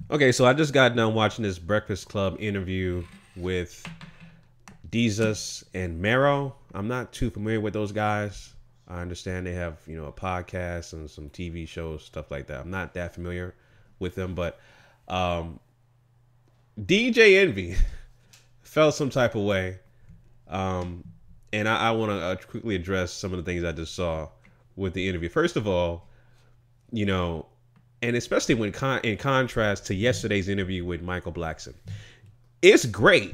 Okay, so I just got done watching this Breakfast Club interview with Jesus and Mero. I'm not too familiar with those guys. I understand they have, a podcast and some TV shows, stuff like that. I'm not that familiar with them, but DJ Envy felt some type of way. And I want to quickly address some of the things I just saw with the interview. First of all, and especially when in contrast to yesterday's interview with Michael Blackson, it's great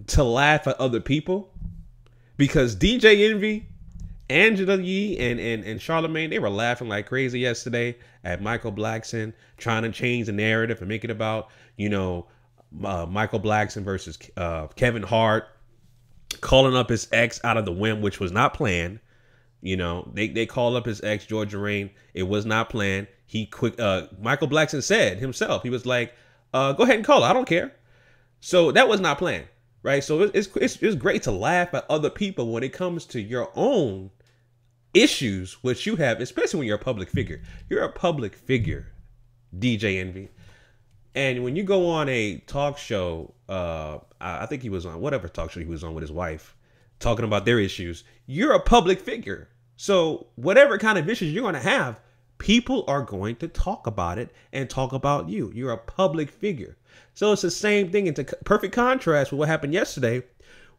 to laugh at other people because DJ Envy, Angela Yee, and Charlemagne, they were laughing like crazy yesterday at Michael Blackson trying to change the narrative and make it about, Michael Blackson versus Kevin Hart, calling up his ex out of the whim, which was not planned. They called up his ex, Georgia Rain. It was not planned. Michael Blackson said himself, he was like, go ahead and call her. I don't care. So that was not planned, right? So it's great to laugh at other people when it comes to your own issues, which you have, especially when you're a public figure. You're a public figure, DJ Envy. And when you go on a talk show, I think he was on whatever talk show he was on with his wife, talking about their issues, you're a public figure. So whatever kind of issues you're going to have, people are going to talk about it and talk about you. You're a public figure. So it's the same thing. It's a perfect contrast with what happened yesterday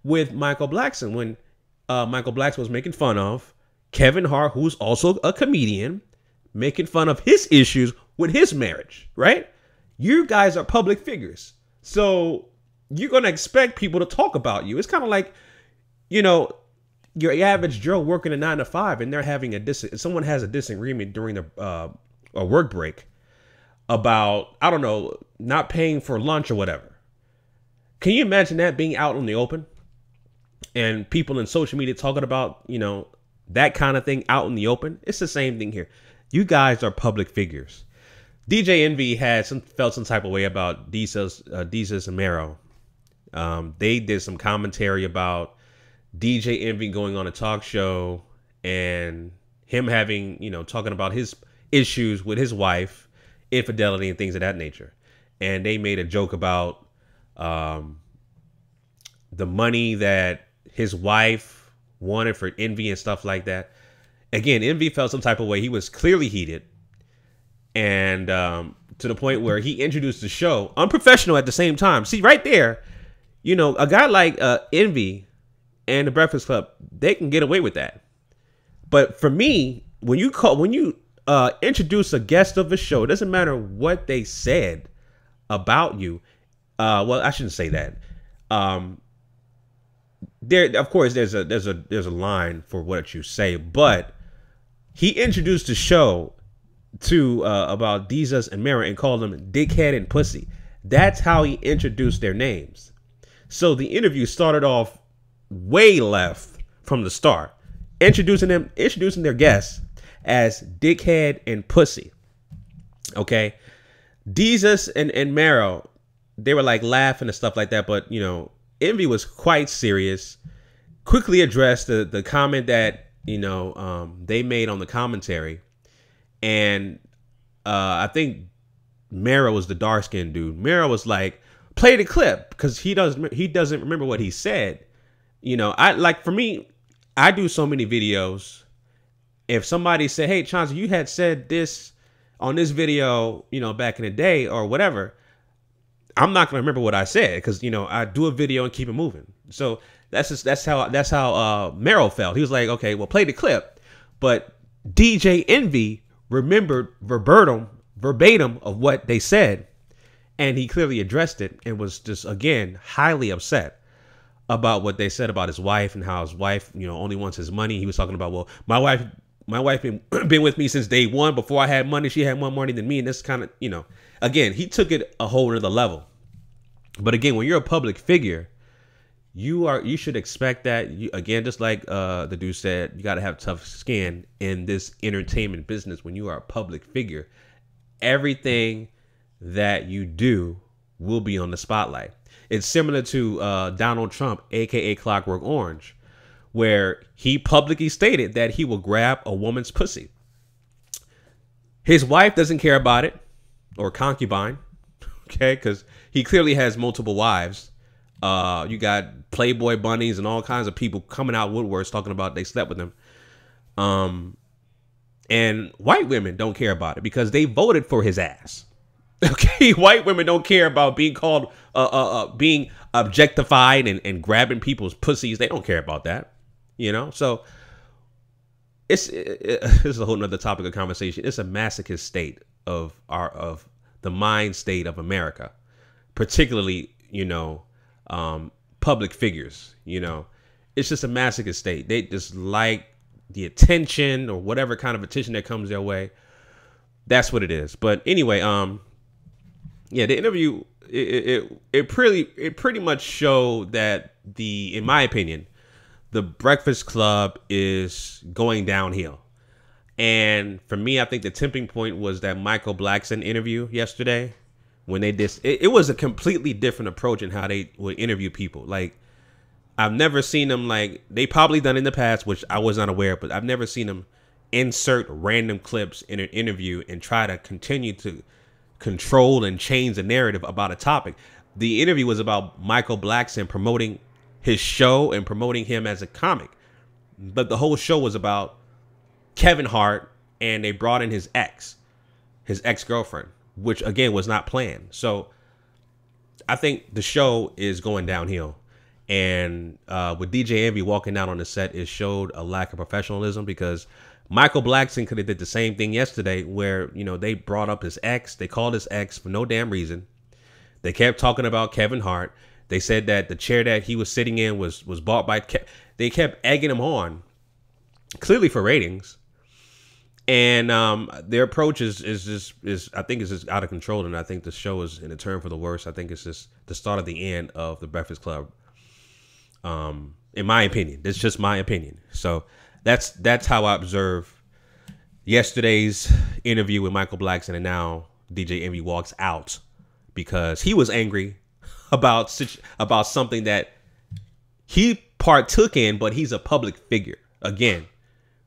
with Michael Blackson when Michael Blackson was making fun of Kevin Hart, who's also a comedian, making fun of his issues with his marriage, right? You guys are public figures. So you're going to expect people to talk about you. It's kind of like, your average Joe working a 9 to 5 and they're having someone has a disagreement during a work break about, I don't know, not paying for lunch or whatever. Can you imagine that being out in the open and people in social media talking about, that kind of thing out in the open? It's the same thing here. You guys are public figures. DJ Envy felt some type of way about Jesus and Mero. They did some commentary about DJ Envy going on a talk show and him having, talking about his issues with his wife, infidelity and things of that nature. And they made a joke about the money that his wife wanted for Envy and stuff like that. Again, Envy felt some type of way. He was clearly heated. And to the point where he introduced the show unprofessional at the same time. See, right there, a guy like Envy and the Breakfast Club, they can get away with that. But for me, when you introduce a guest of a show, it doesn't matter what they said about you. Well, I shouldn't say that. Of course, there's a line for what you say, but he introduced the show to about Jesus and Mero and called them dickhead and pussy. That's how he introduced their names. So the interview started off way left from the start, introducing their guests as dickhead and pussy. Okay, Jesus and Mero, they were like laughing and stuff like that, but Envy was quite serious. Quickly addressed the comment that they made on the commentary, and I think Mero was the dark skinned dude. Mero was like, play the clip because he doesn't remember what he said. For me, I do so many videos. If somebody said, hey, Chauncey, you had said this on this video, back in the day or whatever, I'm not going to remember what I said because, I do a video and keep it moving. So that's how Mero felt. He was like, okay, well, play the clip. But DJ Envy remembered verbatim of what they said. And he clearly addressed it and was just, again, highly upset about what they said about his wife and how his wife, only wants his money. He was talking about, well, my wife been with me since day one. Before I had money, she had more money than me. And this kind of, again, he took it a whole other level. But again, when you're a public figure, you should expect that. Again, just like the dude said, you got to have tough skin in this entertainment business. When you are a public figure, everything that you do will be on the spotlight. It's similar to Donald Trump, aka Clockwork Orange, where he publicly stated that he will grab a woman's pussy. His wife doesn't care about it, or concubine, Okay, because he clearly has multiple wives. You got Playboy bunnies and all kinds of people coming out woodworks talking about they slept with him. And white women don't care about it because they voted for his ass. Okay, white women don't care about being called, being objectified and grabbing people's pussies. They don't care about that, you know. So this is a whole nother topic of conversation. It's a masochist state of the mind state of America, particularly, you know, public figures. You know, it's just a masochist state. They just like the attention or whatever kind of attention that comes their way. That's what it is. But anyway, yeah, the interview, it pretty much showed that in my opinion, the Breakfast Club is going downhill. And for me, I think the tipping point was that Michael Blackson interview yesterday when they did. It was a completely different approach in how they would interview people. Like, I've never seen them, like, they probably done in the past, which I was not aware of, but I've never seen them insert random clips in an interview and try to continue to control and change the narrative about a topic. The interview was about Michael Blackson promoting his show and promoting him as a comic. But the whole show was about Kevin Hart, and they brought in his ex-girlfriend, which again was not planned. So I think the show is going downhill. And with DJ Envy walking out on the set, it showed a lack of professionalism because Michael Blackson could have did the same thing yesterday where, you know, they brought up his ex. They called his ex for no damn reason. They kept talking about Kevin Hart. They said that the chair that he was sitting in was bought by they kept egging him on, clearly for ratings. And their approach is I think is just out of control. And I think the show is in a turn for the worse. I think it's just the start of the end of the Breakfast Club. In my opinion, it's just my opinion. So that's how I observe yesterday's interview with Michael Blackson, and now DJ Envy walks out because he was angry about something that he partook in, but he's a public figure. Again,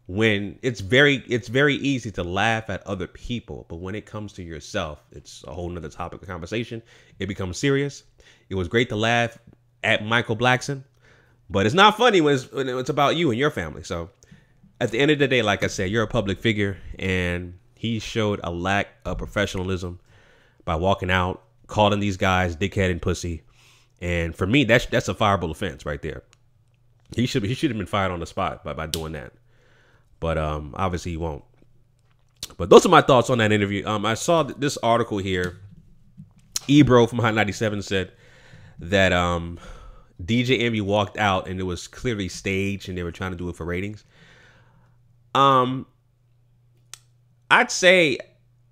when it's very easy to laugh at other people, but when it comes to yourself, it's a whole nother topic of conversation. It becomes serious. It was great to laugh at Michael Blackson, but it's not funny when it's about you and your family. So at the end of the day, like I said, you're a public figure, and he showed a lack of professionalism by walking out, calling these guys dickhead and pussy. And for me, that's a fireable offense right there. He should have been fired on the spot by doing that. But obviously he won't. But those are my thoughts on that interview. I saw this article here. Ebro from Hot 97 said that DJ Envy walked out and it was clearly staged and they were trying to do it for ratings. I'd say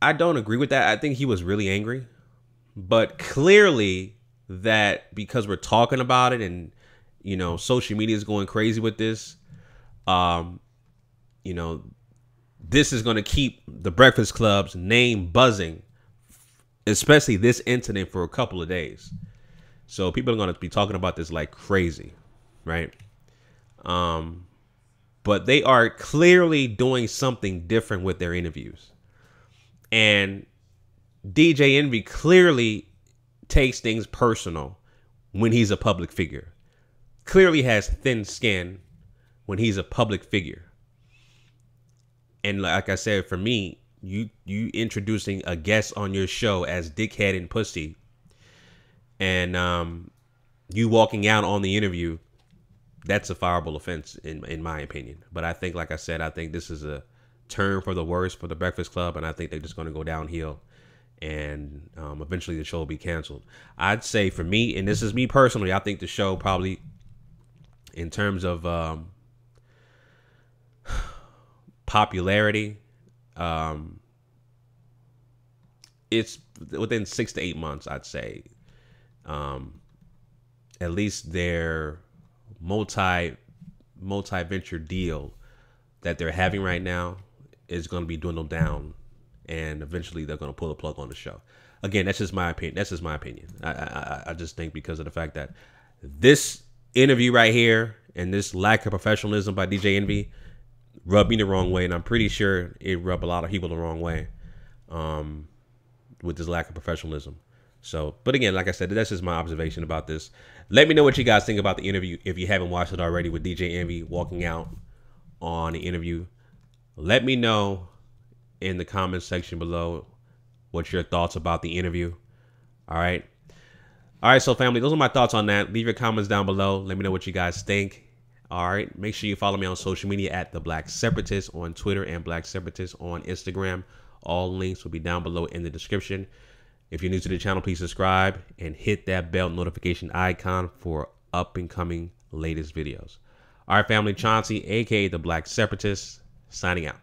I don't agree with that. I think he was really angry, but clearly that because we're talking about it and, you know, social media is going crazy with this, you know, this is going to keep the Breakfast Club's name buzzing, especially this incident, for a couple of days. So people are going to be talking about this like crazy, right? But they are clearly doing something different with their interviews. And DJ Envy clearly takes things personal when he's a public figure. Clearly has thin skin when he's a public figure. And like I said, for me, you introducing a guest on your show as dickhead and pussy, and you walking out on the interview, that's a fireable offense in my opinion. But I think, like I said, I think this is a turn for the worse for the Breakfast Club, and I think they're just going to go downhill, and eventually the show will be canceled. I'd say for me, and this is me personally, I think the show probably, in terms of popularity, it's within 6 to 8 months, I'd say. At least their multi-venture deal that they're having right now is going to be dwindled down, and eventually they're going to pull the plug on the show. Again, that's just my opinion. I just think because of the fact that this interview right here and this lack of professionalism by DJ Envy rubbed me the wrong way, and I'm pretty sure it rubbed a lot of people the wrong way with this lack of professionalism. So, but again, like I said, that's just my observation about this. Let me know what you guys think about the interview if you haven't watched it already with DJ Envy walking out on the interview. Let me know in the comments section below what's your thoughts about the interview. All right. All right, so family, those are my thoughts on that. Leave your comments down below. Let me know what you guys think. All right. Make sure you follow me on social media at The Black Separatist on Twitter and Black Separatist on Instagram. All links will be down below in the description. If you're new to the channel, please subscribe and hit that bell notification icon for up and coming latest videos. All right, family, Chauncey, aka The Black Separatist, signing out.